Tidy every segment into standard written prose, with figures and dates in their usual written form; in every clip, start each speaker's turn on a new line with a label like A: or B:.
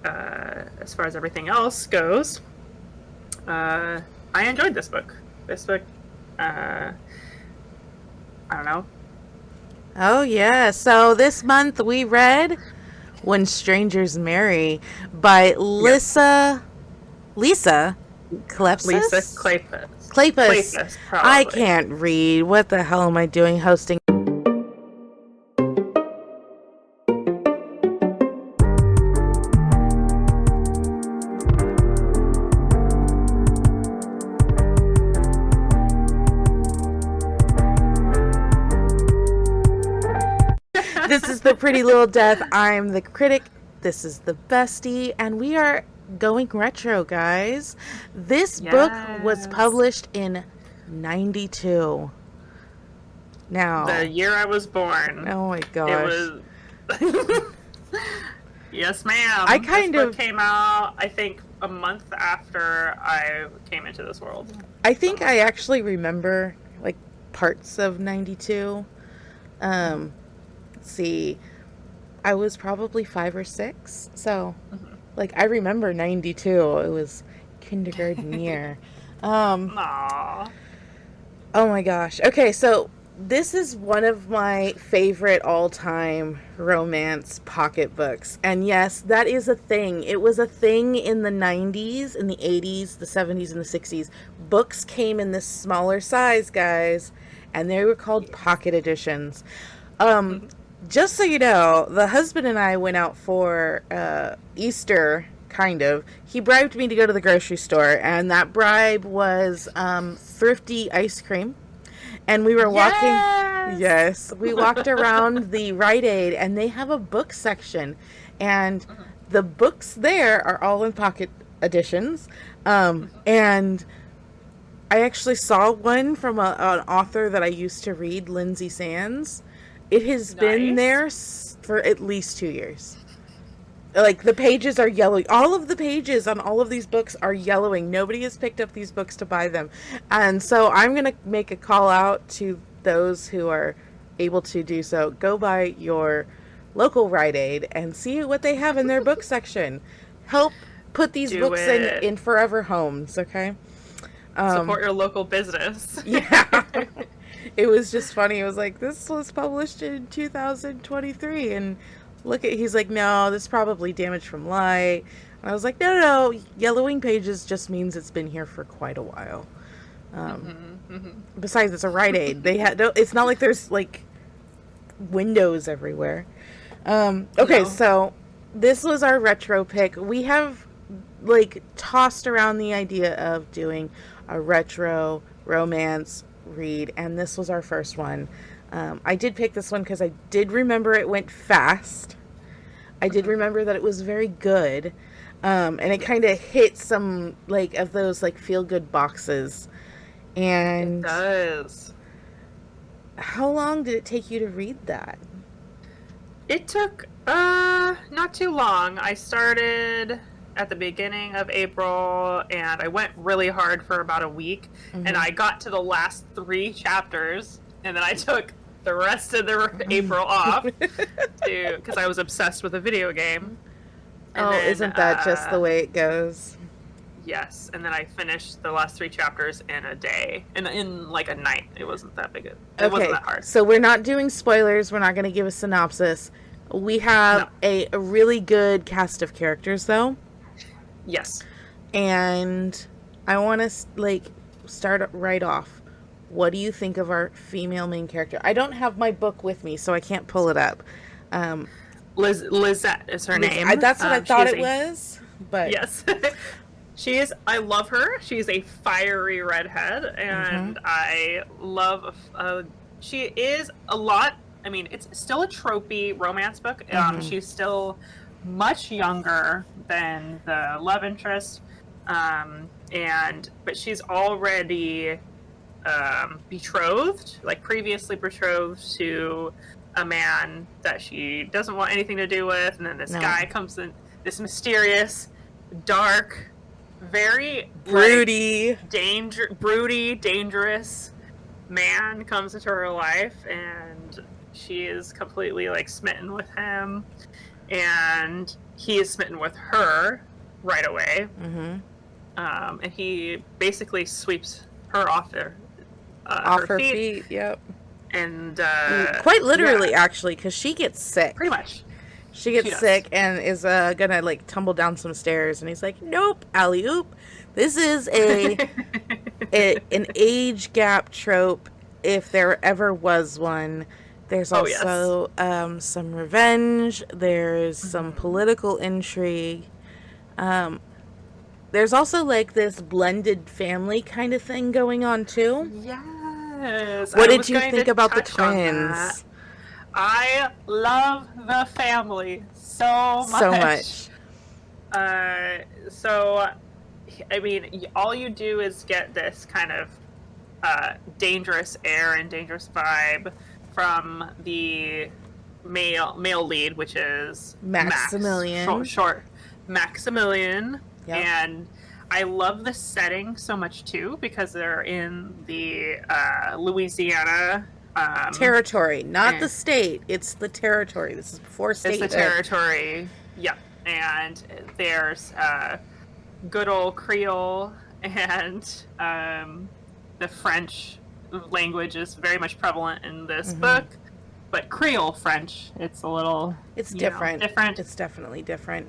A: as far as everything else goes, I enjoyed this book. This book, I don't know.
B: Oh, yeah. So this month we read When Strangers Marry by
A: Yep.
B: Lisa
A: Lisa
B: Kleypas?
A: Kleypas.
B: Kleypas.
A: Kleypas,
B: I
A: probably.
B: can't read. What the hell am I doing hosting? This is the Pretty Little Death. I'm the critic. This is the bestie. And we are going retro, guys. This book was
A: Yes.
B: published in 92.
A: The
B: Now,
A: year I was born.
B: oh my
A: It
B: gosh.
A: was. Yes,
B: I
A: ma'am. This
B: kind
A: book
B: of
A: came out, I think, a month after I came into this world.
B: I think
A: Something
B: I
A: like that.
B: actually remember like parts of 92.
A: Mm-hmm.
B: Um, let's see. I was probably 5 or 6. So, like I remember 92. It was kindergarten
A: Mm-hmm.
B: year. Um,
A: Aww.
B: oh my gosh. Okay, so this is one of my favorite all-time romance pocketbooks. And yes, that is a thing. It was a thing in the 90s, in the 80s, the 70s, and the 60s. Books came in this smaller size, guys, and they were called
A: Yes.
B: pocket editions. Um, just so you know, the husband and I went out for Easter, kind of. He bribed me to go to the grocery store, and that bribe was thrifty ice cream. And we were walking,
A: Yes.
B: yes, we walked around the Rite Aid, and they have a book section. And
A: Mhm.
B: the books there are all in pocket editions.
A: Mhm.
B: And I actually saw one from an author that I used to read, Lindsay Sands. It has been
A: Nice.
B: there for at least 2 years. Like the pages are yellow. All of the pages on all of these books are yellowing. Nobody has picked up these books to buy them. And so I'm going to make a call out to those who are able to do so. Go by your local Rite Aid and see what they have in their book section. Help put these
A: Do
B: books
A: it.
B: in forever homes, okay? Um,
A: Support your local business.
B: yeah. It was just funny. It was like, this was published in 2023. And look at, he's like, no, this is probably damage from light. And I was like, no, no, no. Yellowing pages just means it's been here for quite a while. Um,
A: Hmm.
B: besides, it's a Rite Aid. They had, no, it's not like there's like windows everywhere. Okay,
A: No.
B: so this was our retro pick. We have like tossed around the idea of doing a retro romance read, and this was our first one. I did pick this one because I did remember it went fast. I did
A: Hmm.
B: remember that it was very good, and it kind
A: Yes.
B: of hit some like of those like feel good boxes.
A: It
B: And
A: does.
B: how long did it take you to read that?
A: It took not too long. I started at the beginning of April and I went really hard for about a week and
B: Mm-hmm.
A: I got to the last 3 chapters and then I took the rest of the April off to because I was obsessed with a video game. And
B: Oh,
A: then
B: isn't that just the way it goes?
A: yes, and then I finished the last 3 chapters in a day. In like a night. It wasn't that big. It wasn't
B: Okay,
A: that hard.
B: so we're not doing spoilers. We're not going to give a synopsis. We
A: No.
B: have a really good cast of characters, though,
A: Yes.
B: and I want to like start right off. What do you think of our female main character? I don't have my book with me, so I can't pull it up. Um,
A: Lizette is her name.
B: that's what I
A: She
B: thought
A: is
B: it
A: a
B: was, but
A: yes. She is. I love her. She's a fiery redhead,
B: mm-hmm,
A: and I love. She is a lot. I mean, it's still a tropey romance book.
B: mm-hmm,
A: She's still much younger than the love interest, and but she's already betrothed, like previously betrothed to a man that she doesn't want anything to do with, and then this
B: no,
A: guy comes in, this mysterious, dark, very like
B: broody.
A: broody, dangerous man comes into her life, and she is completely like smitten with him. and he is smitten with her right away.
B: Mm-hmm.
A: And he basically sweeps her off her
B: feet. Yep.
A: And
B: quite literally, actually, because she gets sick.
A: Pretty much.
B: She gets sick and is gonna like tumble down some stairs, and he's like, "Nope, alley oop." This is an age gap trope, if there ever was one. There's also some revenge. There's some political intrigue. There's also like this blended family kind of thing going on too.
A: Yes.
B: What did you think about the twins?
A: I love the family so much.
B: So much.
A: So, I mean, all you do is get this kind of dangerous air and dangerous vibe from the male lead, which is
B: Maximilian.
A: Max, short Maximilian.
B: Yep.
A: And I love the setting so much too, because they're in the Louisiana
B: territory, not the state. It's the territory. This is before state.
A: It's the territory. Yep. And there's good old Creole, and the French language is very much prevalent in this book. But Creole French, it's a little...
B: It's different.
A: Different.
B: It's definitely different.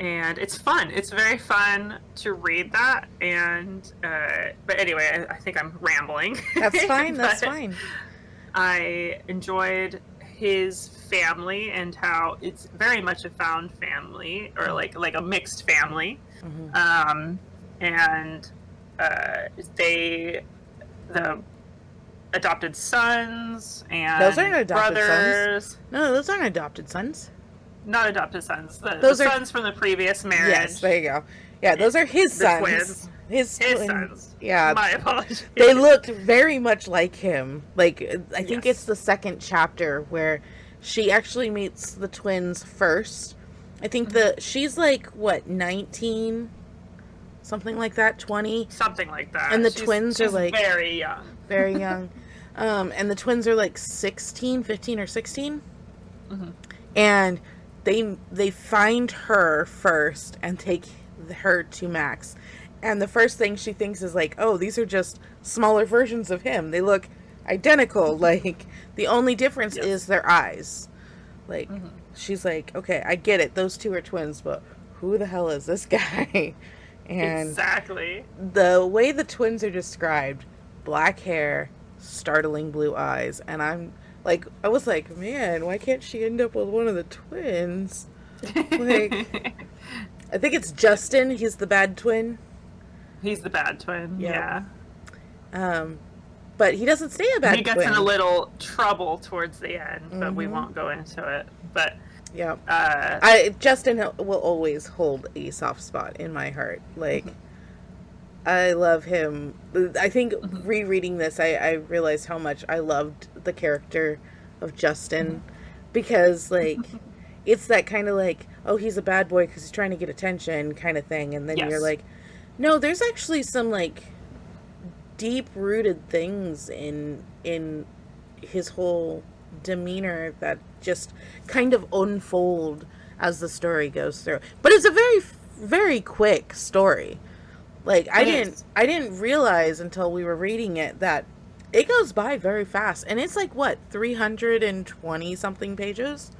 A: And it's fun. It's very fun to read that. And but anyway, I think I'm rambling.
B: That's fine. That's fine.
A: I enjoyed his family and how it's very much a found family, or like a mixed family. And the adopted sons and
B: those aren't adopted
A: brothers.
B: Sons. No, those aren't adopted sons.
A: Not adopted sons.
B: Those
A: are
B: sons
A: from the previous marriage.
B: Yes, there you go. Yeah, those are his sons.
A: Twins.
B: His
A: sons.
B: Yeah.
A: My apologies.
B: They looked very much like him. Like, I think
A: Yes.
B: it's the second chapter where she actually meets the twins first. I think she's like, what, 19? Something like that, 20?
A: Something like that.
B: And the twins are like...
A: very young.
B: Very young. And the twins are like 16, 15 or 16. And they find her first and take her to Max. And the first thing she thinks is like, oh, these are just smaller versions of him. They look identical. Like, the only difference is their eyes. Like, she's like, okay, I get it. Those two are twins, but who the hell is this guy? And
A: exactly.
B: The way the twins are described, black hair, startling blue eyes. And I was like, man, why can't she end up with one of the twins? Like, I think it's Justin. He's the bad twin.
A: He's the bad twin. Yeah.
B: But he doesn't stay a bad twin.
A: He gets in a little trouble towards the end, but we won't go into it. But
B: yeah, Justin will always hold a soft spot in my heart. Like, I love him. I think rereading this, I realized how much I loved the character of Justin, because like it's that kind of like, oh, he's a bad boy because he's trying to get attention kind of thing, and then you're like, no, there's actually some like deep rooted things in his whole demeanor that just kind of unfold as the story goes through. But it's a very, very quick story. Like, I didn't realize until we were reading it that it goes by very fast. And it's like, what, 320 something pages?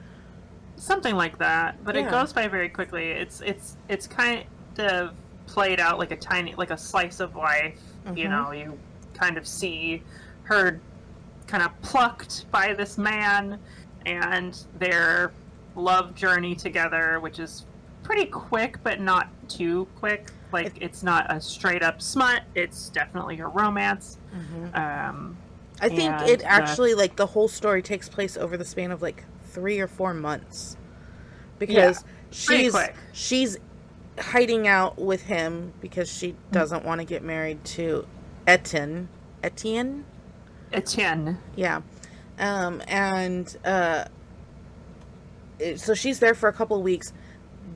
A: Something like that. But it goes by very quickly. It's kind of played out like a slice of life. You know, you kind of see her kind of plucked by this man and their love journey together, which is pretty quick, but not too quick. Like, it's not a straight up smut. It's definitely a romance.
B: I think it actually, like, the whole story takes place over the span of like 3 or 4 months, because she's hiding out with him because she doesn't want to get married to Etienne. Yeah. So she's there for a couple of weeks.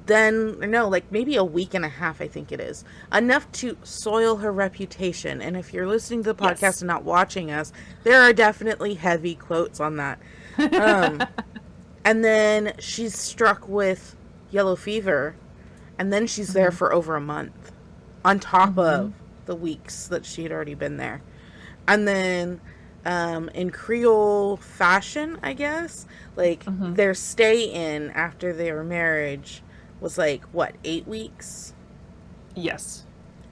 B: Then, no, like maybe a week and a half, I think it is. Enough to soil her reputation. And if you're listening to the podcast and not watching us, there are definitely heavy quotes on that. And then she's struck with yellow fever, and then she's there for over a month, on top of the weeks that she had already been there. And then in Creole fashion, I guess, like their stay in after their marriage was like, what, 8 weeks?
A: Yes.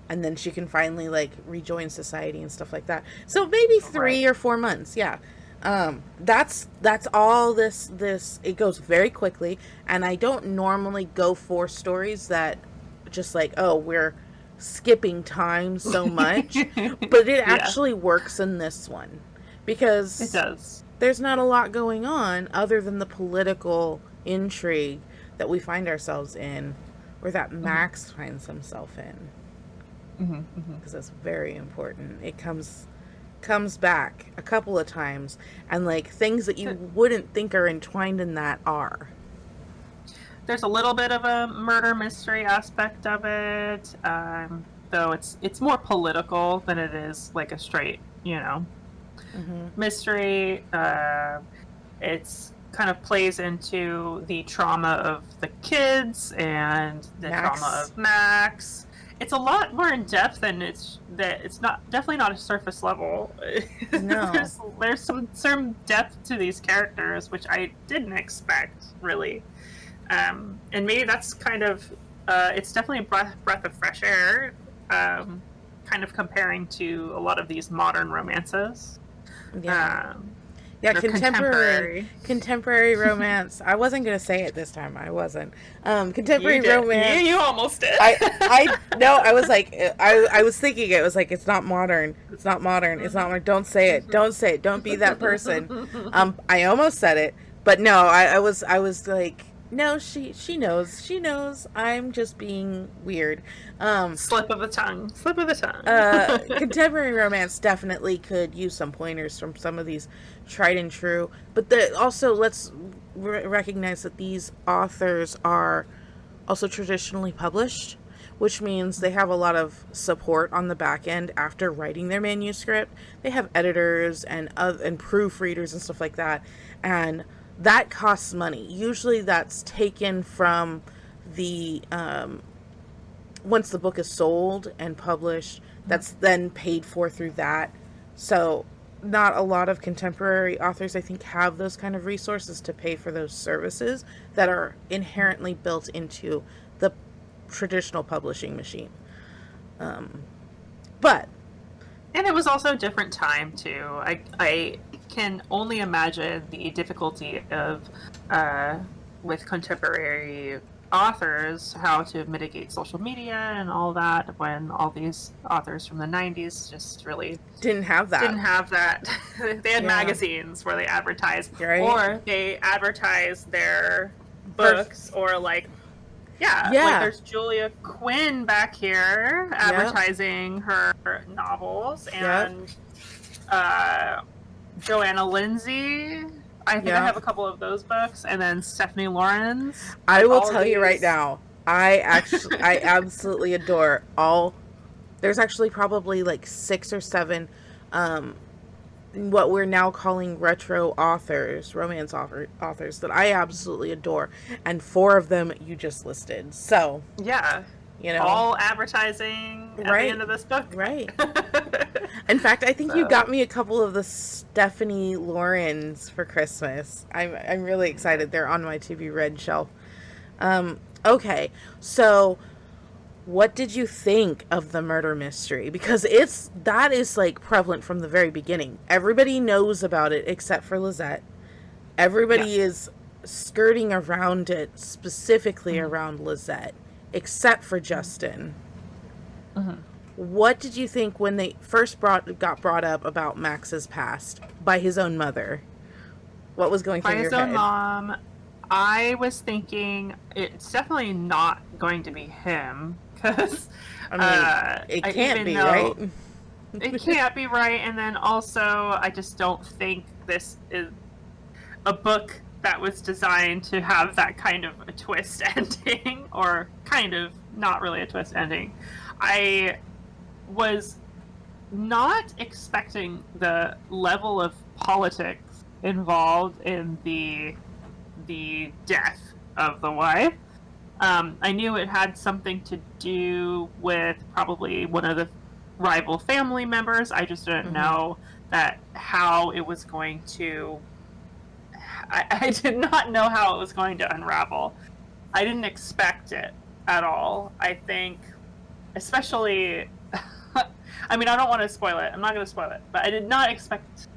B: And then she can finally like rejoin society and stuff like that. So maybe 3 or 4 months. Yeah. That's all this, it goes very quickly. And I don't normally go for stories that just like, oh, we're skipping time so much, but it actually works in this one because
A: it does.
B: There's not a lot going on other than the political intrigue that we find ourselves in, or that Max finds himself in. Because that's very important. It comes back a couple of times, and like things that you wouldn't think are entwined in that are.
A: There's a little bit of a murder mystery aspect of it, though it's more political than it is like a straight, mystery. It's kind of plays into the trauma of the kids and the trauma of Max. It's a lot more in depth than it's definitely not a surface level.
B: No.
A: there's some depth to these characters which I didn't expect, really. And maybe that's kind of it's definitely a breath of fresh air, kind of comparing to a lot of these modern romances.
B: Yeah, contemporary romance. I wasn't gonna say it this time. I wasn't. Contemporary romance.
A: You almost did.
B: I was like, I was thinking it was like, it's not modern. It's not modern. It's not. Don't say it. Don't say it. Don't be that person. I almost said it, but no. I was like, no. She knows. She knows. I'm just being weird.
A: Slip of the tongue.
B: Contemporary romance definitely could use some pointers from some of these tried and true, but also let's recognize that these authors are also traditionally published, which means they have a lot of support on the back end after writing their manuscript. They have editors and proofreaders and stuff like that, and that costs money. Usually that's taken from the once the book is sold and published, that's then paid for through that. So not a lot of contemporary authors, I think, have those kind of resources to pay for those services that are inherently built into the traditional publishing machine. But
A: and it was also a different time too. I can only imagine the difficulty of with contemporary authors, how to mitigate social media and all that, when all these authors from the 90s just really
B: didn't have that.
A: They had magazines where they advertised,
B: right?
A: Or they advertised their books, or like there's Julia Quinn back here advertising her novels, and Joanna Lindsay. I think I have a couple of those books, and then Stephanie Lawrence.
B: I will tell you right now, I absolutely adore all. There's actually probably like 6 or 7, what we're now calling retro authors, romance authors that I absolutely adore, and 4 of them you just listed. So all advertising at the end of this book, right? In fact, I think you got me a couple of the Stephanie Lawrence for Christmas. I'm really excited. They're on my to be read shelf. Okay, so what did you think of the murder mystery? Because that is like prevalent from the very beginning. Everybody knows about it except for Lizette. Everybody is skirting around it, specifically around Lizette, except for Justin. What did you think when they first got brought up about Max's past by his own mother? What was going through your head?
A: By his own mom, I was thinking it's definitely not going to be him, because
B: it can't be, right?
A: It can't be right, and then also I just don't think this is a book that was designed to have that kind of a twist ending, or kind of not really a twist ending. I was not expecting the level of politics involved in the the death of the wife. I knew it had something to do with probably one of the rival family members. I just didn't know that how it was going to. I did not know how it was going to unravel. I didn't expect it at all. I think, especially. I mean, I don't want to spoil it. I'm not going to spoil it, but I did not expect.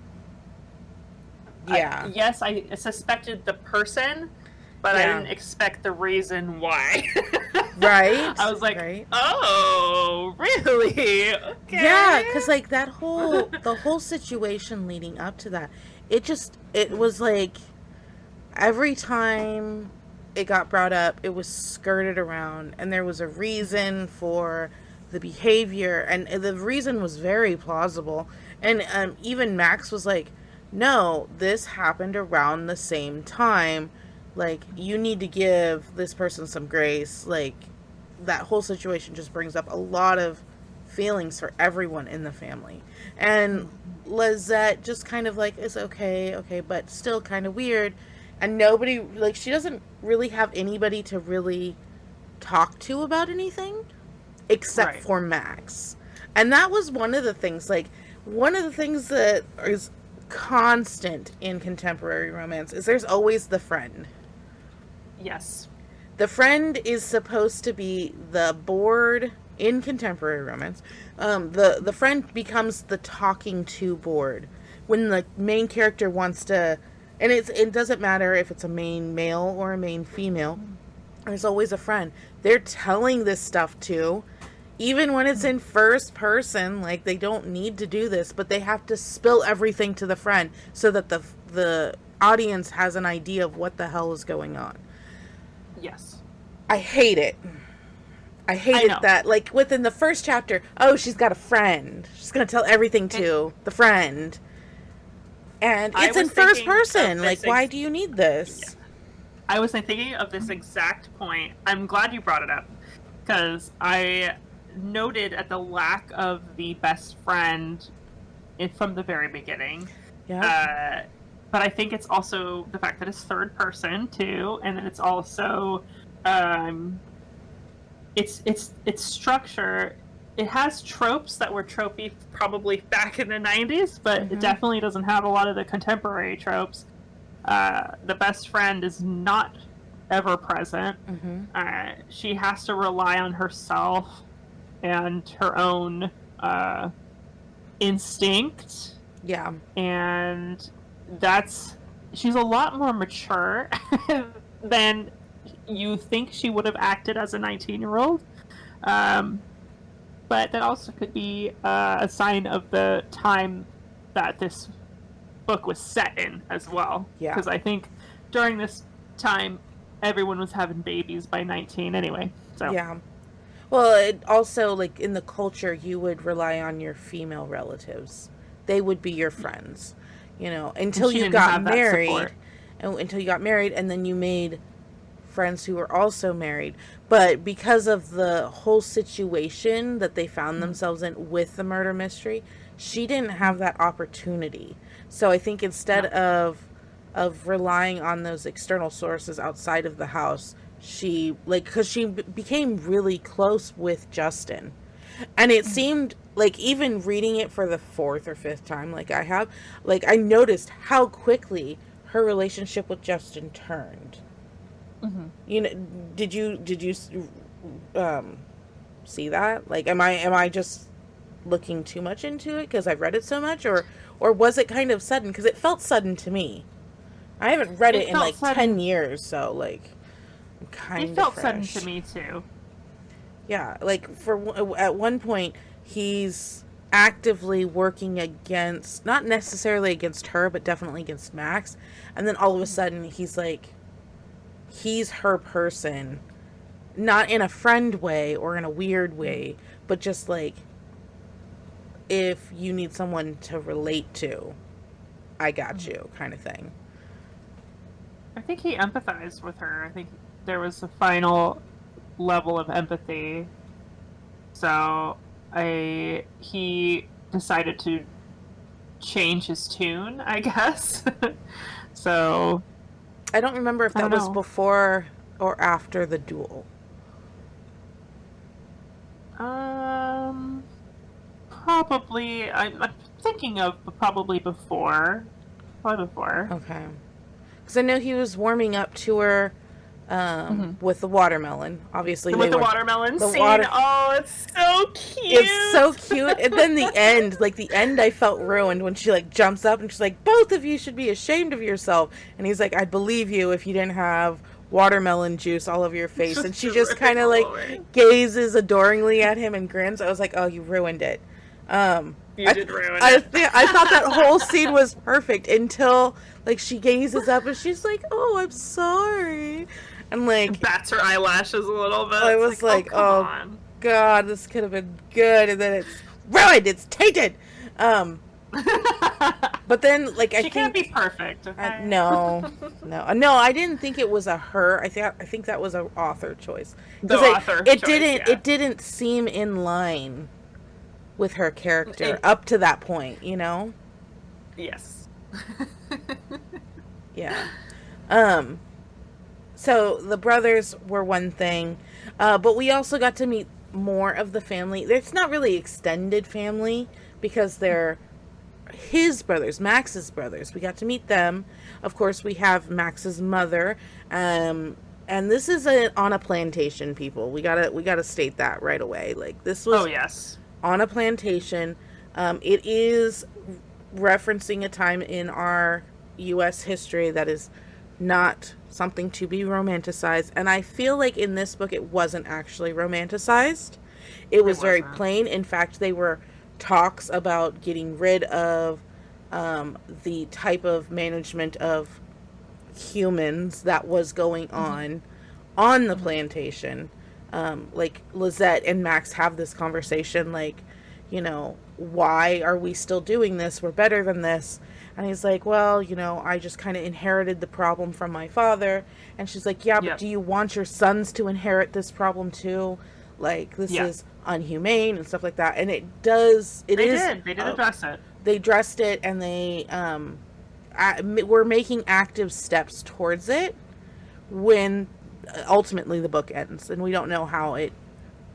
B: Yeah.
A: Yes, I suspected the person, but I didn't expect the reason why.
B: Right.
A: I was like, oh, really? Okay.
B: Yeah, because like the whole situation leading up to that, it was like every time it got brought up, it was skirted around, and there was a reason for the behavior, and the reason was very plausible. And even Max was like, no, this happened around the same time. Like, you need to give this person some grace. Like, that whole situation just brings up a lot of feelings for everyone in the family. And Lizette just kind of like is okay, but still kind of weird. And nobody, like, she doesn't really have anybody to really talk to about anything except for Max. And that was one of the things that is constant in contemporary romance is there's always the friend.
A: Yes.
B: The friend is supposed to be the board in contemporary romance. The friend becomes the talking to board when the main character wants to, and it doesn't matter if it's a main male or a main female. There's always a friend. They're telling this stuff to, even when it's in first person. Like, they don't need to do this, but they have to spill everything to the friend so that the audience has an idea of what the hell is going on.
A: Yes.
B: I hate it. I hated that. Like, within the first chapter, oh, she's got a friend. She's going to tell everything to the friend. And it's in first person. Like, why do you need this?
A: Yeah. I was thinking of this exact point. I'm glad you brought it up, because I noted at the lack of the best friend from the very beginning.
B: Yeah.
A: But I think it's also the fact that it's third person too, and then it's also its structure. It has tropes that were tropey probably back in the 90s, but it definitely doesn't have a lot of the contemporary tropes. The best friend is not ever present. She has to rely on herself and her own instinct.
B: Yeah.
A: And she's a lot more mature than you think she would have acted as a 19-year-old. But that also could be a sign of the time that this book was set in as well.
B: Yeah.
A: Because I think during this time, everyone was having babies by 19 anyway. So.
B: Yeah. Well, it also, like, in the culture, you would rely on your female relatives. They would be your friends, you know, until you got married. Until you got married, and then you made friends who were also married. But because of the whole situation that they found themselves in with the murder mystery, she didn't have that opportunity. So I think instead of relying on those external sources outside of the house, she, like, because she became really close with Justin. And it seemed like, even reading it for the fourth or fifth time, like I have, like, I noticed how quickly her relationship with Justin turned. You know, did you see that? Like, am I just looking too much into it because I've read it so much, or was it kind of sudden? Because it felt sudden to me. I haven't read it in like sudden. 10 years, so like, I'm kind of
A: It felt
B: fresh.
A: sudden to me too.
B: Yeah, like at one point he's actively working against, not necessarily against her, but definitely against Max, and then all of a sudden he's like, he's her person, not in a friend way or in a weird way, but just like, if you need someone to relate to, I got you, kind of thing.
A: I think he empathized with her. I think there was a final level of empathy. So he decided to change his tune, I guess. So
B: I don't remember if that was before or after the duel.
A: Probably. I'm thinking of probably before. Probably before.
B: Okay. Because I know he was warming up to her with the watermelon. Obviously,
A: with the watermelon scene. Oh, it's so cute.
B: It's so cute. And then the end, I felt ruined when she like jumps up and she's like, "Both of you should be ashamed of yourself." And he's like, "I'd believe you if you didn't have watermelon juice all over your face." And she just kind of like gazes adoringly at him and grins. I was like, "Oh, you ruined it."
A: You did ruin it.
B: I thought that whole scene was perfect until like she gazes up and she's like, "Oh, I'm sorry," and like
A: bats her eyelashes a little bit.
B: I was like, "Oh God, this could have been good," and then it's ruined. It's tainted. But then, like, I think
A: can't be perfect. Okay?
B: No, I didn't think it was a her. I think that was an author choice. It didn't seem in line with her character up to that point, you know?
A: Yes.
B: Yeah. So the brothers were one thing, but we also got to meet more of the family. It's not really extended family because they're his brothers, Max's brothers. We got to meet them. Of course, we have Max's mother, and this is on a plantation, people. We gotta state that right away. Like, this was on a plantation. It is referencing a time in our U.S. history that is not something to be romanticized, and I feel like in this book it wasn't actually romanticized. It was very plain. In fact, they were talks about getting rid of the type of management of humans that was going on the plantation. Like, Lizette and Max have this conversation, like, you know, why are we still doing this? We're better than this. And he's like, well, you know, I just kind of inherited the problem from my father. And she's like, yeah, but do you want your sons to inherit this problem too? Like, this is unhumane and stuff like that. And they did
A: address it.
B: They addressed it, and they were making active steps towards it when ultimately the book ends, and we don't know how it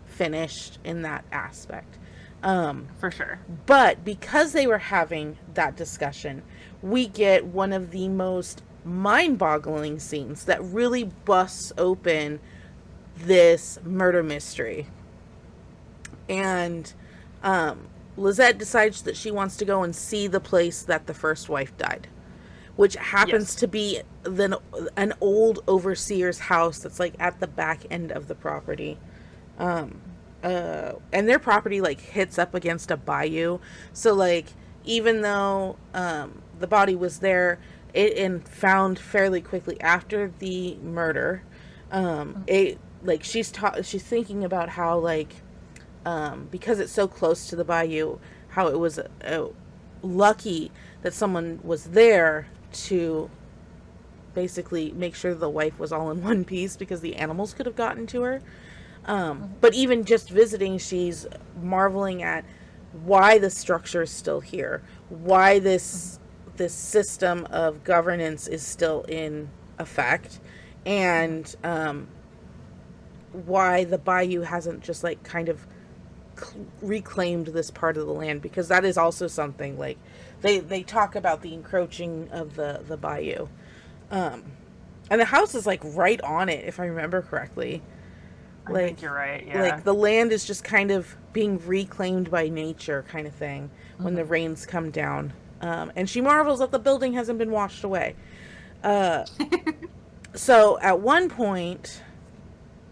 B: finished in that aspect.
A: For sure.
B: But because they were having that discussion, we get one of the most mind-boggling scenes that really busts open this murder mystery. And Lizette decides that she wants to go and see the place that the first wife died, which happens to be an old overseer's house that's like at the back end of the property. And their property like hits up against a bayou. So like, even though the body was there and found fairly quickly after the murder, it like she's thinking about how like because it's so close to the bayou, how it was lucky that someone was there to basically make sure the wife was all in one piece, because the animals could have gotten to her. But even just visiting, she's marveling at why the structure is still here, why this system of governance is still in effect, and why the bayou hasn't just like kind of reclaimed this part of the land, because that is also something like they talk about the encroaching of the bayou, and the house is like right on it, if I remember correctly.
A: I think you're right. Yeah.
B: Like, the land is just kind of being reclaimed by nature, kind of thing, when the rains come down. And she marvels that the building hasn't been washed away. So at one point,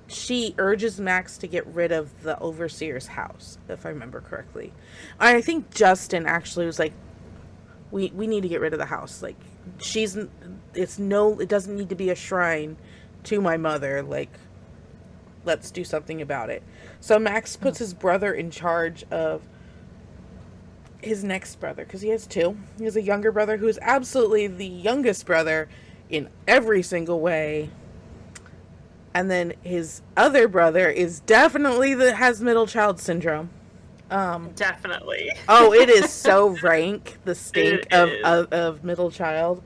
B: she urges Max to get rid of the overseer's house, if I remember correctly. I think Justin actually was like, we need to get rid of the house. Like, it doesn't need to be a shrine to my mother. Like, let's do something about it. So Max puts his brother in charge of his next brother, because he has two. He has a younger brother who is absolutely the youngest brother in every single way. And then his other brother is definitely has middle child syndrome.
A: Definitely.
B: Oh, it is so rank, the stink of middle child.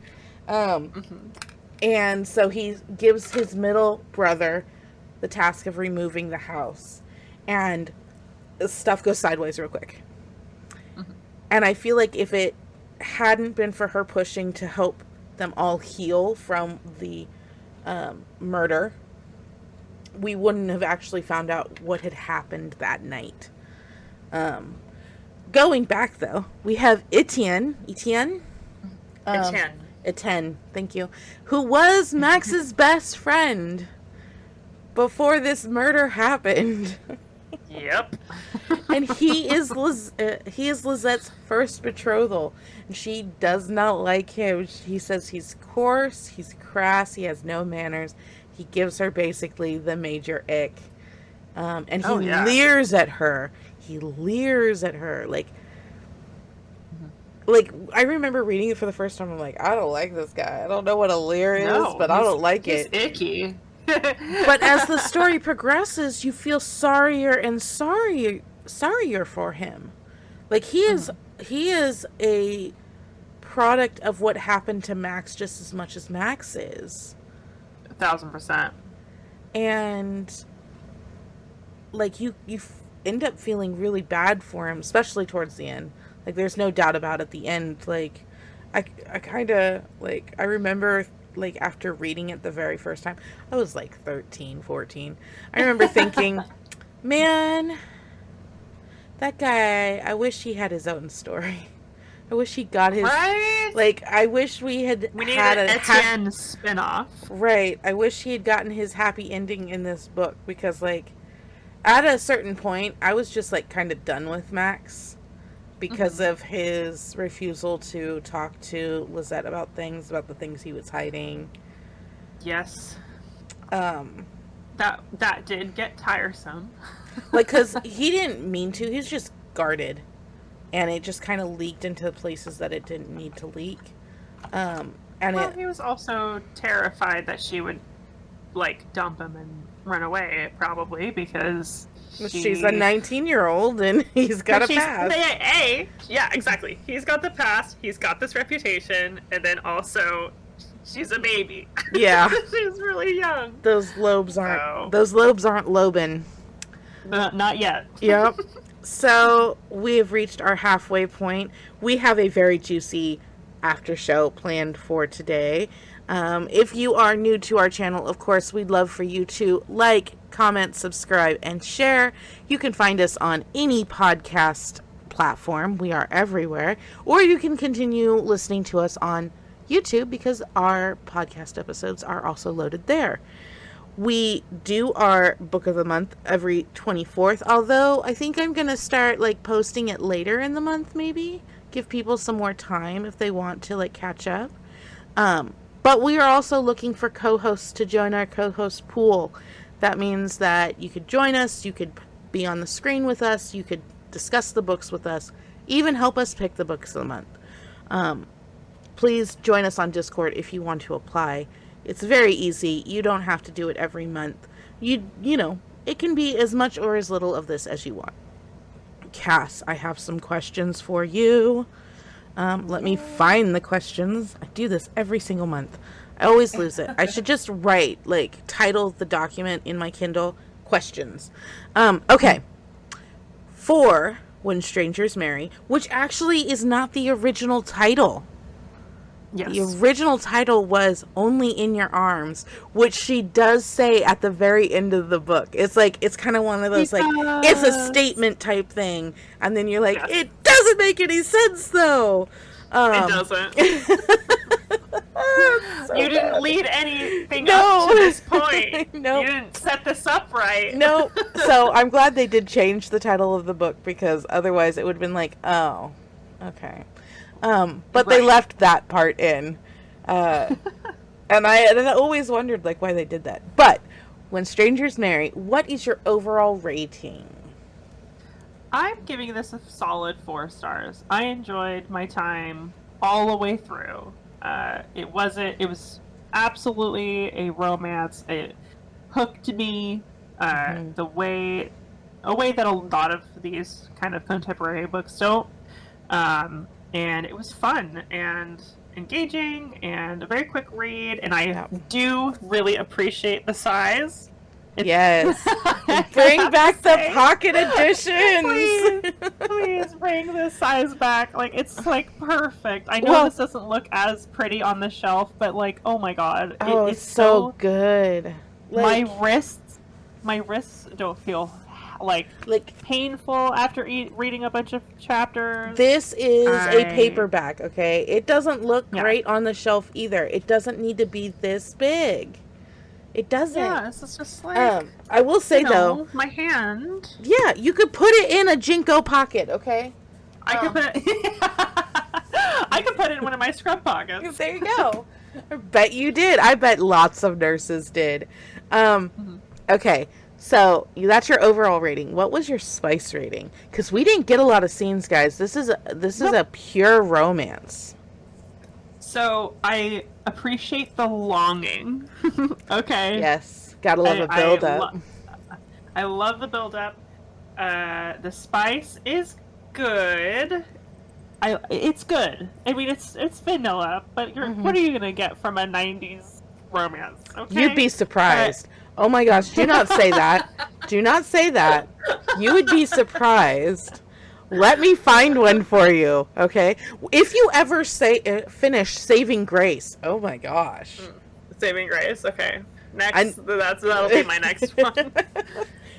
B: And And so he gives his middle brother the task of removing the house. And stuff goes sideways real quick. Mm-hmm. And I feel like if it hadn't been for her pushing to help them all heal from the murder, we wouldn't have actually found out what had happened that night. Going back, though, we have Etienne, thank you, who was Max's best friend before this murder happened.
A: Yep.
B: And he is Lizette's first betrothal, and she does not like him. He says he's coarse, he's crass, he has no manners. He gives her basically the major ick, and he leers at her. Like I remember reading it for the first time. I'm like, I don't like this guy. I don't know what a leer is, but I don't like it.
A: He's icky.
B: But as the story progresses, you feel sorrier and sorrier for him. Like he is a product of what happened to Max just as much as Max is.
A: 1,000%.
B: And like you end up feeling really bad for him, especially towards the end. Like there's no doubt about at the end. Like I kind of like I remember. Like, after reading it the very first time, I was, like, 13, 14. I remember thinking, man, that guy, I wish he had his own story. I wish he got his...
A: Right?
B: Like, I wish we had
A: We need
B: had
A: an Etienne spinoff.
B: Right. I wish he had gotten his happy ending in this book, because, like, at a certain point, I was just, like, kind of done with Max. Because of his refusal to talk to Lizette about the things he was hiding.
A: Yes. That did get tiresome.
B: Like, because he didn't mean to. He's just guarded. And it just kind of leaked into places that it didn't need to leak.
A: He was also terrified that she would, like, dump him and run away, probably, because...
B: She's a 19-year-old, and he's got a past.
A: Yeah, exactly. He's got the past, he's got this reputation, and then also, she's a baby.
B: Yeah.
A: She's really young.
B: Those lobes aren't lobing.
A: Not yet.
B: Yep. So, we have reached our halfway point. We have a very juicy after show planned for today. If you are new to our channel, of course, we'd love for you to like, comment, subscribe, and share. You can find us on any podcast platform. We are everywhere. Or you can continue listening to us on YouTube, because our podcast episodes are also loaded there. We do our book of the month every 24th, although I think I'm going to start like posting it later in the month, maybe. Give people some more time if they want to like catch up. But we are also looking for co-hosts to join our co-host pool. That means that you could join us, you could be on the screen with us, you could discuss the books with us, even help us pick the books of the month. Please join us on Discord if you want to apply. It's very easy. You don't have to do it every month. You know, it can be as much or as little of this as you want. Cass, I have some questions for you. Let me find the questions. I do this every single month. I always lose it. I should just write, like, title the document in my Kindle, questions. Okay. For When Strangers Marry, which actually is not the original title.
A: Yes.
B: The original title was Only in Your Arms, which she does say at the very end of the book. It's like, it's kind of one of those, like, it's a statement type thing. And then you're like, It doesn't make any sense, though.
A: It doesn't. You didn't lead anything up to this point.
B: No.
A: You didn't set this up right.
B: No. So I'm glad they did change the title of the book, because otherwise it would have been like, oh, okay. But they left that part in. And I always wondered, like, why they did that. But When Strangers Marry, what is your overall rating?
A: I'm giving this a solid 4 stars. I enjoyed my time all the way through. It was absolutely a romance. It hooked me a way that a lot of these kind of contemporary books don't. And it was fun, and engaging and a very quick read, and I do really appreciate the size.
B: Yes. Bring back the pocket editions.
A: Please bring the size back. Like, it's like perfect. I know this doesn't look as pretty on the shelf, but like, oh my god,
B: it's so good.
A: Like, my wrists don't feel like painful after reading a bunch of chapters.
B: This is a paperback, okay? It doesn't look great on the shelf either. It doesn't need to be this big. It doesn't.
A: Yeah, this is just like...
B: I will say, though...
A: my hand.
B: Yeah, you could put it in a Jinko pocket, okay?
A: I could put it... I could put it in one of my scrub pockets.
B: There you go. I bet you did. I bet lots of nurses did. Okay, so that's your overall rating. What was your spice rating? Because we didn't get a lot of scenes, guys. This is a pure romance.
A: So I appreciate the longing. Okay.
B: Yes, gotta love a build up.
A: I love the build up. The spice is good. It's good. I mean, it's vanilla, but what are you gonna get from a '90s romance? Okay?
B: You'd be surprised. Oh my gosh! Do not say that. Do not say that. You would be surprised. Let me find one for you, okay? If you ever finish Saving Grace, oh my gosh.
A: Saving Grace, okay. Next, that'll be my next one.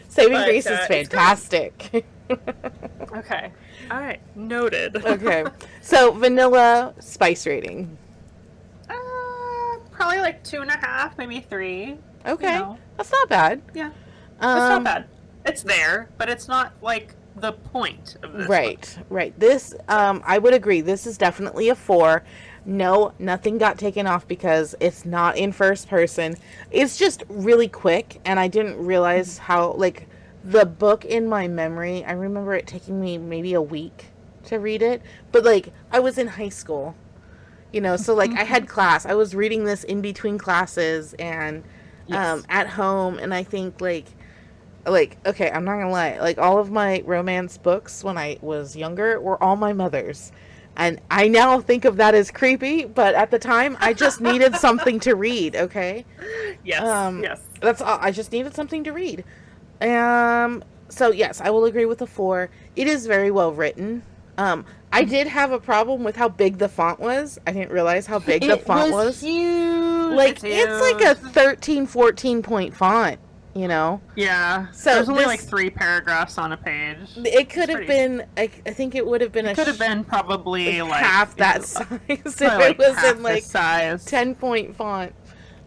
B: Saving Grace is fantastic.
A: Okay. All right. Noted.
B: Okay. So, vanilla spice rating.
A: Probably like 2.5, maybe 3.
B: Okay.
A: You know.
B: That's not bad.
A: Yeah. It's not bad. It's there, but it's not like the point of this
B: book. Right. This, I would agree. This is definitely a 4. No, nothing got taken off because it's not in first person. It's just really quick, and I didn't realize how, like, the book in my memory, I remember it taking me maybe a week to read it, but, like, I was in high school, you know, so, like, I had class. I was reading this in between classes and at home, and I think, like, okay, I'm not gonna lie, like, all of my romance books when I was younger were all my mother's. And I now think of that as creepy, but at the time, I just needed something to read, okay?
A: Yes, yes.
B: That's all. I just needed something to read. So, yes, I will agree with the 4. It is very well written. I did have a problem with how big the font was. I didn't realize how big the font was.
A: Huge.
B: Like, it's like a 13, 14-point font. You know?
A: Yeah.
B: So
A: there's only like 3 paragraphs on a page.
B: It could have been, I think it would have been
A: could have been probably like
B: half that size if it was in like
A: size.
B: 10-point font.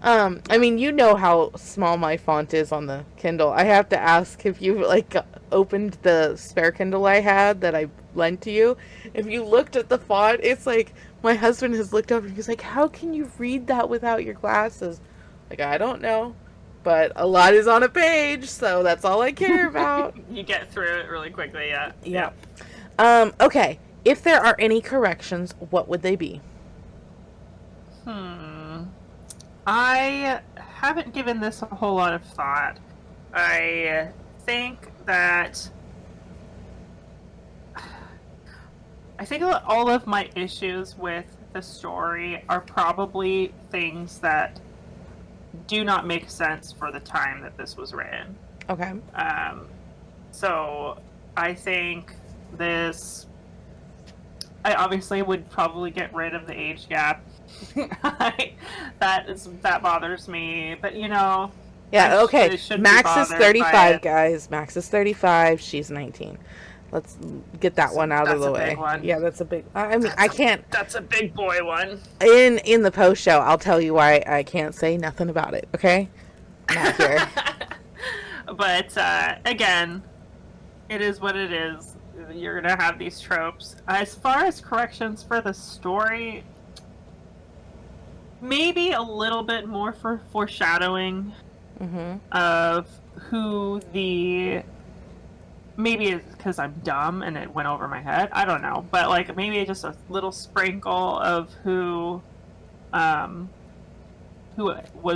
B: I mean, you know how small my font is on the Kindle. I have to ask if you like opened the spare Kindle I had that I lent to you. If you looked at the font, it's like my husband has looked over and he's like, "How can you read that without your glasses?" Like, I don't know. But a lot is on a page, so that's all I care about.
A: You get through it really quickly, yeah.
B: Yeah. Okay. If there are any corrections, what would they be?
A: I haven't given this a whole lot of thought. I think that... all of my issues with the story are probably things that do not make sense for the time that this was written.
B: Okay.
A: So I think this... I obviously would probably get rid of the age gap. That bothers me, but you know...
B: Yeah, okay. Max is 35, guys. Max is 35. She's 19. Let's get that one out of the way.
A: Big one.
B: Yeah, that's a big... I mean, I can't...
A: That's a big boy one.
B: In the post show, I'll tell you why I can't say nothing about it, okay? Not here.
A: But, again, it is what it is. You're gonna have these tropes. As far as corrections for the story, maybe a little bit more for foreshadowing of who the... Maybe it's because I'm dumb and it went over my head. I don't know. But, like, maybe just a little sprinkle of who was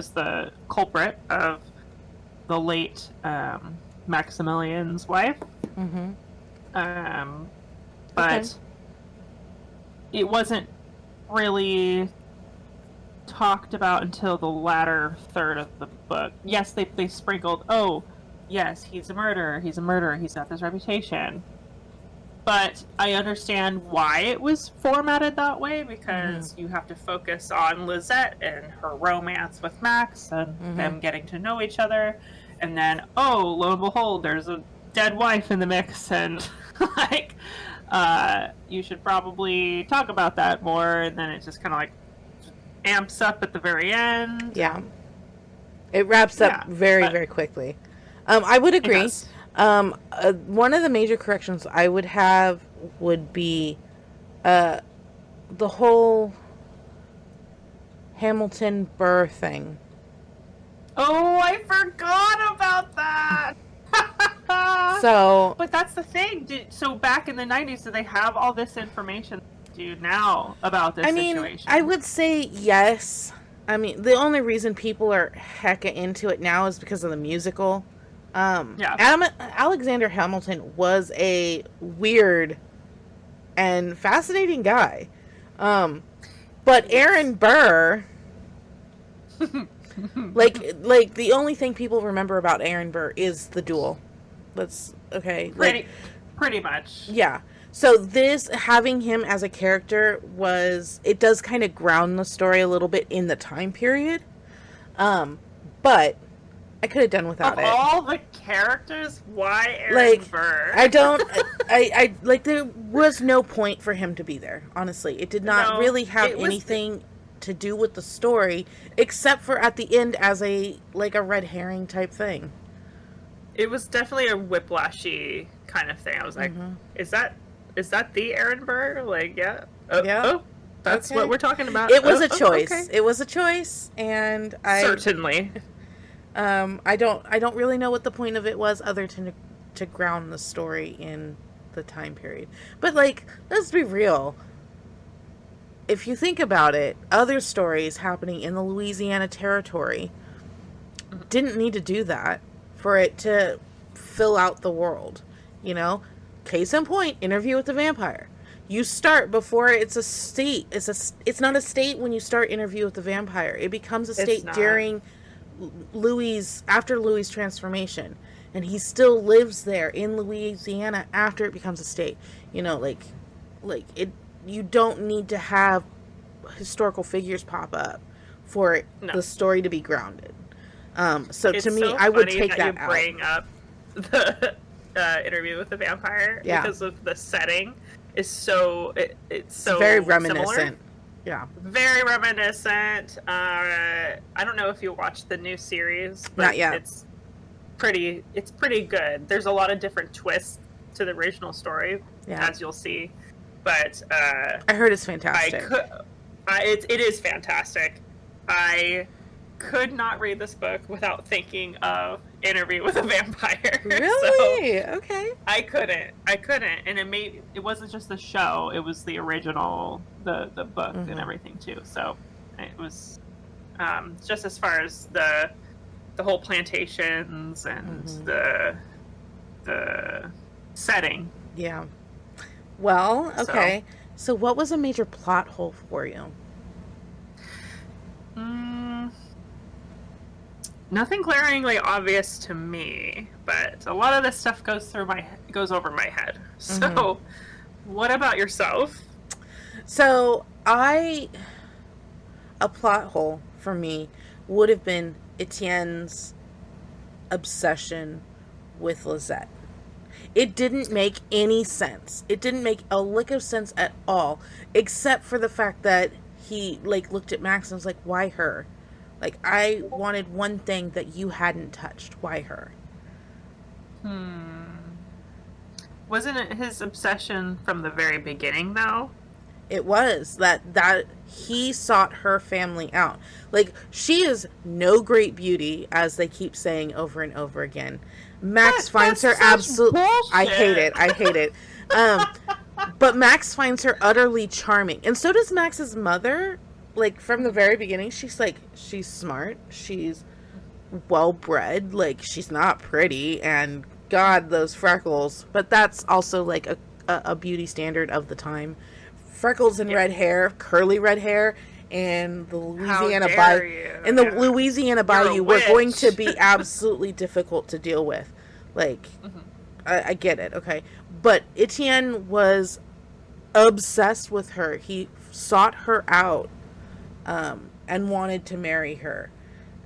A: the culprit of the late Maximilian's wife. But it wasn't really talked about until the latter third of the book. Yes, they sprinkled, oh, yes, he's a murderer, he's got this reputation. But I understand why it was formatted that way, because you have to focus on Lizette and her romance with Max and them getting to know each other. And then, oh, lo and behold, there's a dead wife in the mix, and like, you should probably talk about that more. And then it just kind of like amps up at the very end.
B: Yeah. It wraps up very quickly. I would agree. One of the major corrections I would have would be the whole Hamilton Burr thing.
A: Oh, I forgot about that!
B: So,
A: but that's the thing. So back in the 90s, do they have all this information now about this situation?
B: I would say yes. I mean, the only reason people are hecka into it now is because of the musical. Alexander Hamilton was a weird and fascinating guy. But Aaron Burr, like the only thing people remember about Aaron Burr is the duel. That's okay.
A: Pretty much.
B: Yeah. So this, having him as a character, it does kind of ground the story a little bit in the time period. But I could have done without it.
A: Of all the characters, why Aaron Burr?
B: I there was no point for him to be there, honestly. It did not really have anything to do with the story, except for at the end as a red herring type thing.
A: It was definitely a whiplashy kind of thing. I was like, is that the Aaron Burr? That's what we're talking about.
B: It was a choice. Okay. It was a choice, and
A: certainly.
B: I don't really know what the point of it was, other than to ground the story in the time period. But let's be real. If you think about it, other stories happening in the Louisiana Territory didn't need to do that for it to fill out the world. Case in point, Interview with the Vampire. You start before it's a state. It's not a state when you start Interview with the Vampire. It becomes a state during after Louis' transformation, and he still lives there in Louisiana after it becomes a state. It. You don't need to have historical figures pop up for the story to be grounded. So to me, I would take that out.
A: Bring up the Interview with the Vampire because of the setting is it's so
B: very reminiscent.
A: Similar.
B: Yeah,
A: very reminiscent. I don't know if you watched the new series, but
B: not yet.
A: It's pretty good. There's a lot of different twists to the original story, as you'll see. But
B: I heard it's fantastic.
A: It is fantastic. I could not read this book without thinking of Interview with a Vampire.
B: Really?
A: So
B: okay.
A: I couldn't, and it wasn't just the show; it was the original, the book and everything too. So it was just as far as the whole plantations and the setting.
B: Yeah. Well, okay. So what was a major plot hole for you?
A: Nothing glaringly obvious to me, but a lot of this stuff goes over my head. So, what about yourself?
B: So, a plot hole for me would have been Etienne's obsession with Lizette. It didn't make any sense. It didn't make a lick of sense at all, except for the fact that he looked at Max and was like, "Why her? I wanted one thing that you hadn't touched. Why her?"
A: Wasn't it his obsession from the very beginning, though?
B: It was that he sought her family out. She is no great beauty, as they keep saying over and over again. Max finds her absolutely. I hate it. But Max finds her utterly charming, and so does Max's mother. From the very beginning, she's smart, she's well bred, she's not pretty, and God, those freckles. But that's also a beauty standard of the time freckles and red hair, curly red hair, and the Louisiana Louisiana Bayou were going to be absolutely difficult to deal with. Like, I get it, okay. But Etienne was obsessed with her. He sought her out and wanted to marry her.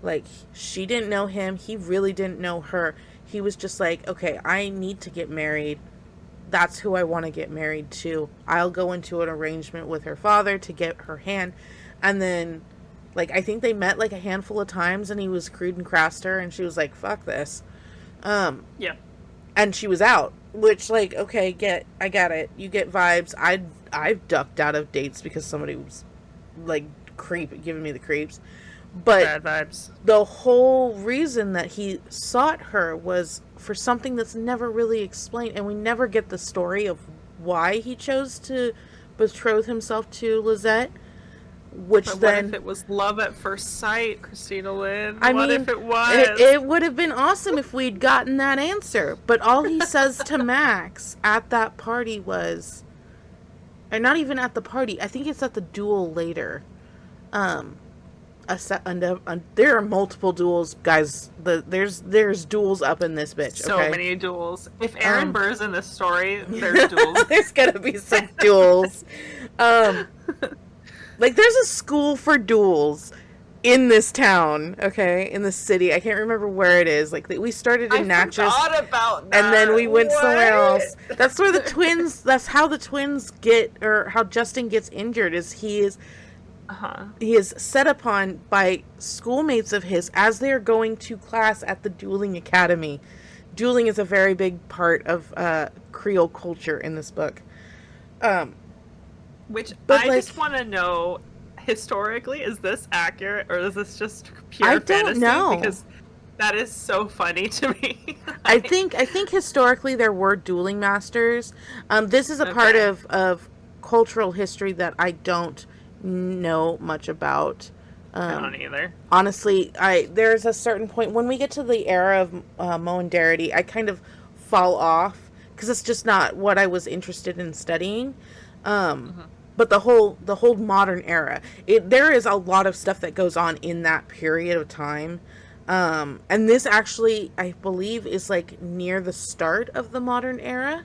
B: Like, she didn't know him. He really didn't know her. He was just like, okay, I need to get married. That's who I want to get married to. I'll go into an arrangement with her father to get her hand. And then, like, I think they met, like, a handful of times, and he was crude and crassed her, and she was like, fuck this.
A: Yeah.
B: And she was out. Which, like, okay, I got it. You get vibes. I've ducked out of dates because somebody was, like, giving me the creeps. But
A: bad vibes.
B: The whole reason that he sought her was for something that's never really explained, and we never get the story of why he chose to betroth himself to Lizette. Which
A: but
B: then,
A: what if it was love at first sight, Christina Lynn?
B: I
A: what
B: mean,
A: if it was?
B: It would have been awesome if we'd gotten that answer. But all he says to Max at that party was, or not even at the party. I think it's at the duel later. There are multiple duels, guys. There's duels up in this bitch.
A: So
B: okay?
A: many duels. If Aaron Burr's in this story, there's duels.
B: There's gonna be some duels. Like, there's a school for duels in this town, okay, in the city. I can't remember where it is. Like, we started in Natchez.
A: I forgot about that.
B: And then we went somewhere else. That's where the twins. That's how the twins get, or how Justin gets injured. Is he is set upon by schoolmates of his as they are going to class at the dueling academy. Dueling is a very big part of Creole culture in this book.
A: Which I just want to know, historically, is this accurate or is this just pure fantasy? I don't know. Because that is so funny to me.
B: I think historically there were dueling masters. This is a part of cultural history that I don't know much about.
A: I don't either.
B: Honestly, there's a certain point when we get to the era of Mo and Darity, I kind of fall off because it's just not what I was interested in studying. But the whole modern era, there is a lot of stuff that goes on in that period of time. And this actually, I believe, is like near the start of the modern era.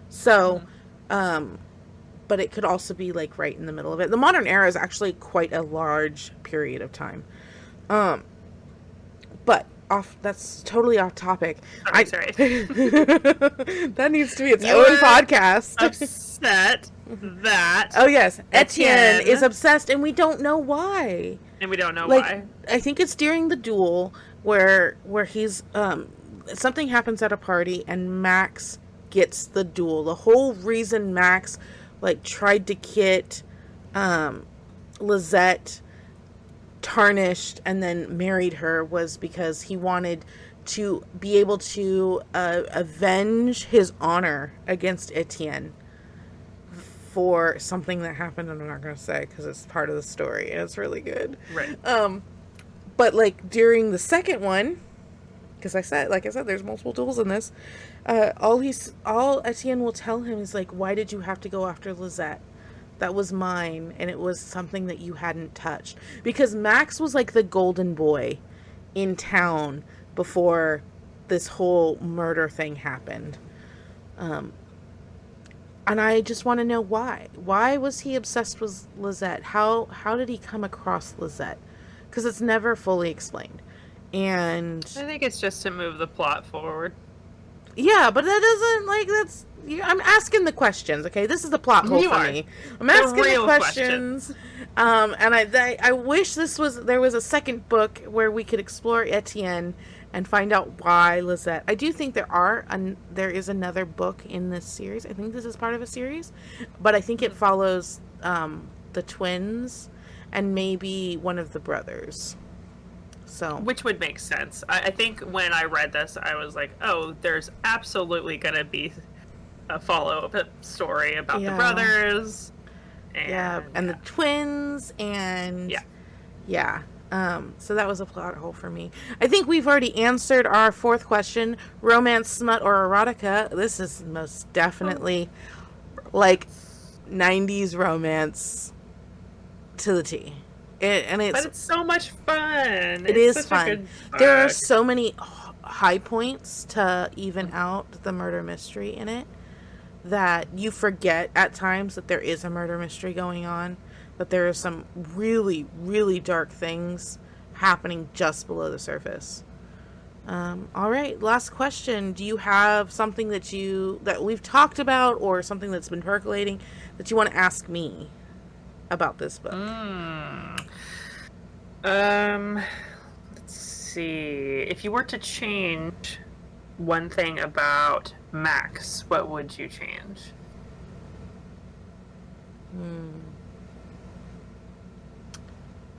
B: So, but it could also be like right in the middle of it. The modern era is actually quite a large period of time. But that's totally off topic.
A: Sorry.
B: That needs to be its own podcast.
A: Upset that.
B: Oh yes, Etienne is obsessed, and we don't know why.
A: And we don't know why.
B: I think it's during the duel where he's something happens at a party, and Max gets the duel. The whole reason Max tried to get Lizette tarnished and then married her was because he wanted to be able to avenge his honor against Etienne for something that happened, and I'm not going to say because it's part of the story and it's really good.
A: Right.
B: But during the second one, because like I said, there's multiple duels in this. All Etienne will tell him is why did you have to go after Lizette? That was mine, and it was something that you hadn't touched. Because Max was the golden boy in town before this whole murder thing happened. And I just want to know why. Why was he obsessed with Lizette? How did he come across Lizette? Because it's never fully explained. And
A: I think it's just to move the plot forward.
B: Yeah, but that doesn't, I'm asking the questions, okay? This is the plot hole for me. I'm asking the questions. And I wish there was a second book where we could explore Etienne and find out why Lizette. I do think there is another book in this series. I think this is part of a series, but I think it follows the twins and maybe one of the brothers. So,
A: which would make sense. I think when I read this, I was like, oh, there's absolutely going to be a follow-up story about the brothers.
B: And the twins, and so that was a plot hole for me. I think we've already answered our fourth question: romance, smut, or erotica. This is most definitely 90s romance to the T.
A: But it's so much fun.
B: It is fun. There are so many high points to even out the murder mystery in it that you forget at times that there is a murder mystery going on, that there are some really, really dark things happening just below the surface. All right, last question. Do you have something that we've talked about, or something that's been percolating that you want to ask me about this book?
A: Let's see. If you were to change one thing about Max, what would you change?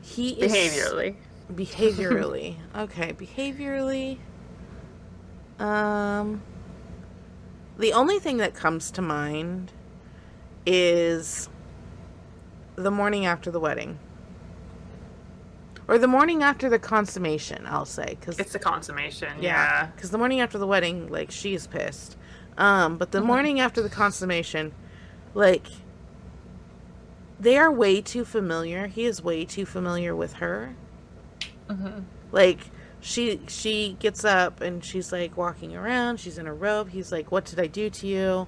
B: He is
A: behaviorally.
B: Okay, behaviorally. The only thing that comes to mind is the morning after the wedding. Or the morning after the consummation, I'll say.
A: It's the consummation, yeah.
B: Because the morning after the wedding, like, she's pissed. But the morning after the consummation, like, they are way too familiar. He is way too familiar with her. Like, she gets up and she's, like, walking around. She's in a robe. He's like, what did I do to you?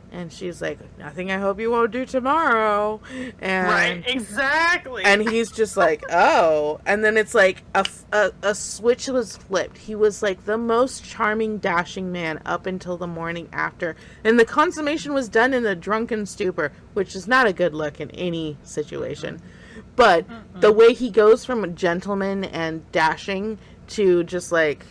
B: And she's like, nothing I hope you won't do tomorrow. And,
A: right, exactly.
B: And he's just like, oh. And then it's like a switch was flipped. He was like the most charming, dashing man up until the morning after. And the consummation was done in a drunken stupor, which is not a good look in any situation. But the way he goes from a gentleman and dashing to just like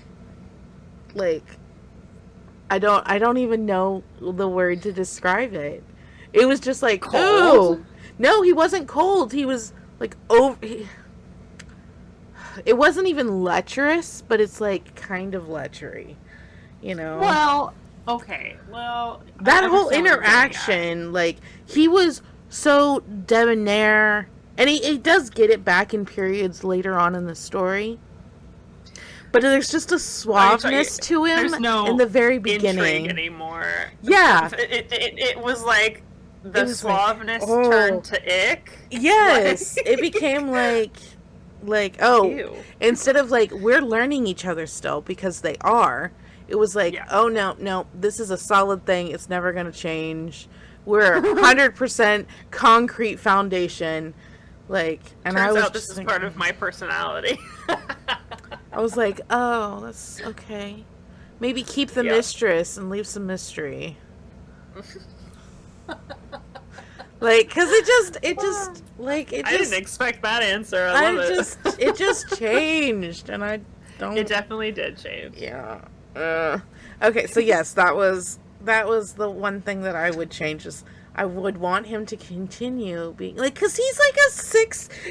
B: I don't even know the word to describe it. It was just like, cold. Ooh. No, he wasn't cold. He was like it wasn't even lecherous, but it's like kind of lechery, you know?
A: Well, okay. Well,
B: that whole interaction, like, he was so debonair, and he does get it back in periods later on in the story. But there's just a suaveness to him in the very beginning.
A: Intrigue anymore.
B: Yeah.
A: It was like the suaveness turned to ick.
B: Yes. It became like
A: Ew.
B: Instead of like, we're learning each other still, because they are. It was like, oh, no, this is a solid thing. It's never going to change. We're 100% concrete foundation. Like, and
A: Turns
B: I was
A: out this is part of my personality.
B: I was like, oh, that's okay. Maybe keep the mistress and leave some mystery. Like, cause it just
A: I didn't expect that answer. I love it.
B: It just changed, and I don't.
A: It definitely did change.
B: Yeah. Okay, so yes, that was the one thing that I would change. Is I would want him to continue being like, because he's like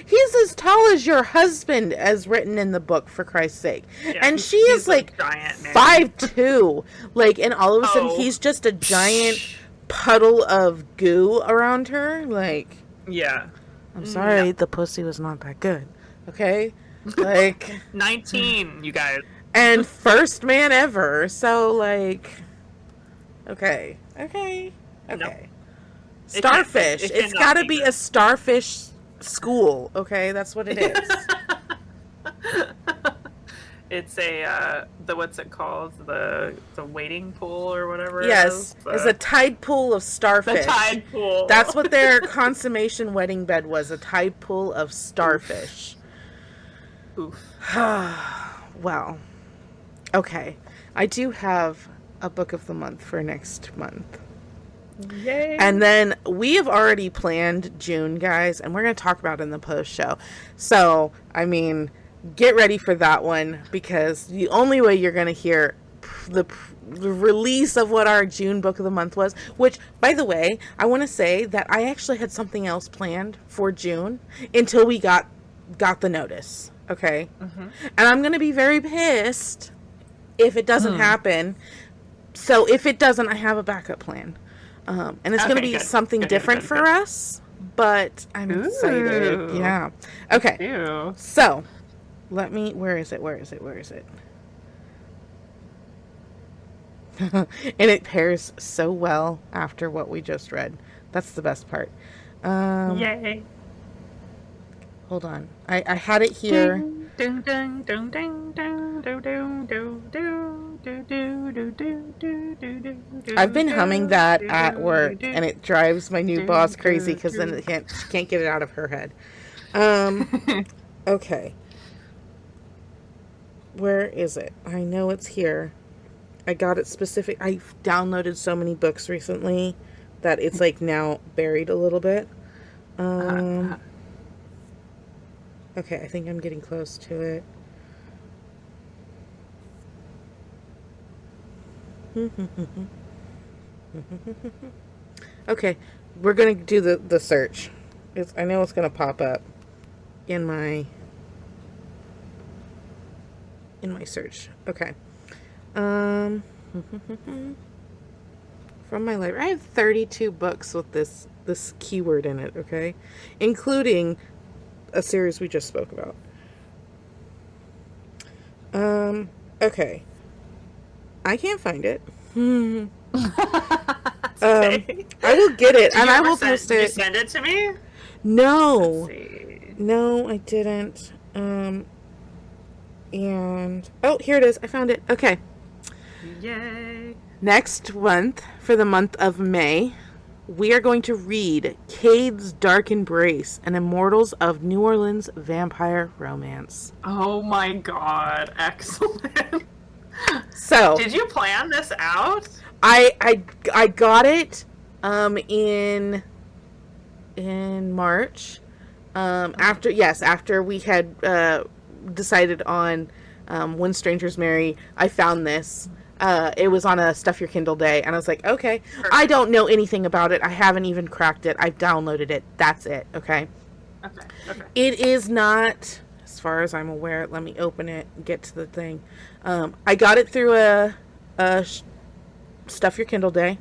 B: he's as tall as your husband, as written in the book, for Christ's sake. Yeah, and she is like 5'2", like, and all of a sudden he's just a giant puddle of goo around her. Like,
A: yeah,
B: I'm sorry, the pussy was not that good. Okay, like
A: 19, you guys,
B: and first man ever. So like, okay. Nope. Starfish. It's got to be a starfish school, okay? That's what it is.
A: It's the what's it called? The wading pool or whatever.
B: Yes, it's a tide pool of starfish.
A: The tide pool.
B: That's what their consummation wedding bed was, a tide pool of starfish.
A: Oof.
B: Well, okay. I do have a book of the month for next month.
A: Yay.
B: And then we have already planned June, guys, and we're going to talk about it in the post show. So, I mean, get ready for that one, because the only way you're going to hear the release of what our June book of the month was, which, by the way, I want to say that I actually had something else planned for June until we got the notice. Okay? Mm-hmm. And I'm going to be very pissed if it doesn't happen. So if it doesn't, I have a backup plan. And it's going to be something different for us, but I'm excited. Yeah. Okay.
A: Ew.
B: So, where is it? And it pairs so well after what we just read. That's the best part.
A: Yay.
B: Hold on. I had it here.
A: Ding, ding, ding, ding, ding, ding, ding, ding, ding, ding, ding, ding, ding, ding, ding, ding,
B: I've been humming that
A: ding,
B: at work,
A: ding,
B: and it she my new
A: ding,
B: boss crazy
A: ding,
B: because then
A: ding.
B: she can't get it out of her head. Okay. Where is it? I know it's here. I got it specific. I've downloaded so many books recently that it's like now buried a little bit. Okay, I think I'm getting close to it. Okay, we're gonna do the search. I know it's gonna pop up in my search. Okay. From my library, I have 32 books with this keyword in it. Okay, including a series we just spoke about. Okay. I can't find it.
A: Okay.
B: I will get it, and I will
A: post
B: post it.
A: Did you send it to me?
B: No.
A: Let's see.
B: No, I didn't. And oh, here it is. I found it. Okay.
A: Yay.
B: Next month, for the month of May, we are going to read Kade's Dark Embrace, an Immortals of New Orleans vampire romance.
A: Oh my god, excellent.
B: So,
A: did you plan this out?
B: I got it in March. After we had decided on When Strangers Marry, I found this. It was on a Stuff Your Kindle day, and I was like, okay, perfect. I don't know anything about it. I haven't even cracked it. I've downloaded it. That's it, okay?
A: Okay.
B: It is not, as far as I'm aware, let me open it and get to the thing. I got it through a Stuff Your Kindle day.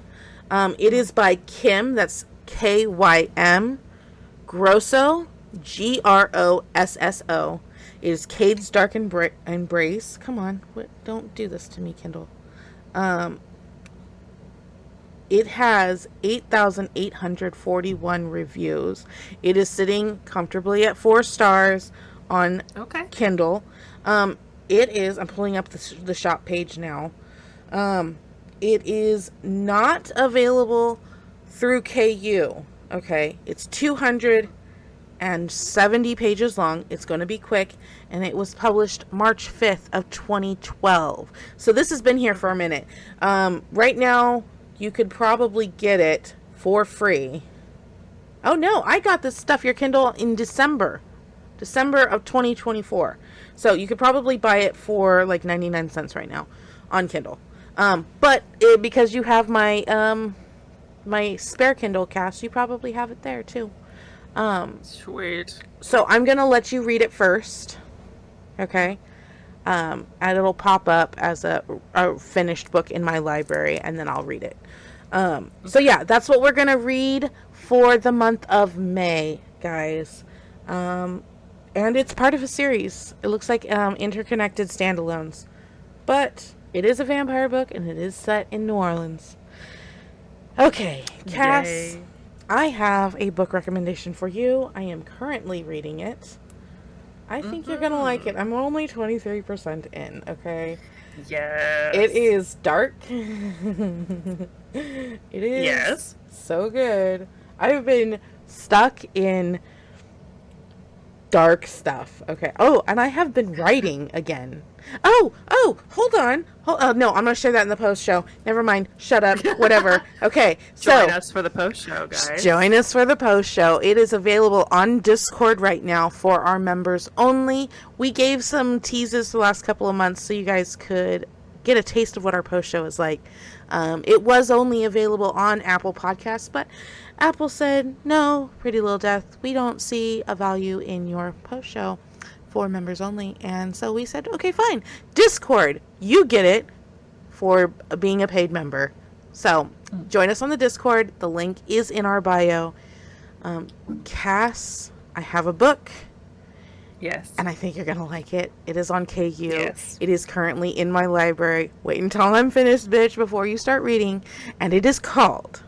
B: It is by Kym, that's Kym, Grosso, Grosso. It is Kade's Dark Embrace. Come on, don't do this to me, Kindle. It has 8,841 reviews. It is sitting comfortably at 4 stars on Kindle. It is, I'm pulling up the shop page now. It is not available through KU. Okay, it's 270 pages long. It's going to be quick, and it was published March 5th of 2012. So this has been here for a minute. Right now, you could probably get it for free. Oh no, I got this Stuff Your Kindle in December of 2024. So you could probably buy it for like 99 cents right now on Kindle. Because you have my my spare Kindle cast, you probably have it there too.
A: Sweet.
B: So I'm going to let you read it first. Okay? And it'll pop up as a finished book in my library, and then I'll read it. So yeah, that's what we're going to read for the month of May, guys. And it's part of a series. It looks like interconnected standalones. But it is a vampire book, and it is set in New Orleans. Okay, Cass.
A: Yay.
B: I have a book recommendation for you. I am currently reading it. I think you're going to like it. I'm only 23% in, okay?
A: Yes.
B: It is dark. It is so good. I've been stuck in dark stuff, okay? Oh, and I have been writing again. Oh, hold on. No, I'm going to share that in the post show. Never mind. Shut up. Whatever. Okay.
A: Join us for the post show, guys.
B: Join us for the post show. It is available on Discord right now for our members only. We gave some teases the last couple of months so you guys could get a taste of what our post show is like. It was only available on Apple Podcasts, but Apple said, no, Pretty Little Death, we don't see a value in your post show for members only. And so we said, okay, fine. Discord, you get it for being a paid member. So join us on the Discord. The link is in our bio. Cass, I have a book.
A: Yes.
B: And I think you're going to like it. It is on KU.
A: Yes.
B: It is currently in my library. Wait until I'm finished, bitch, before you start reading. And it is called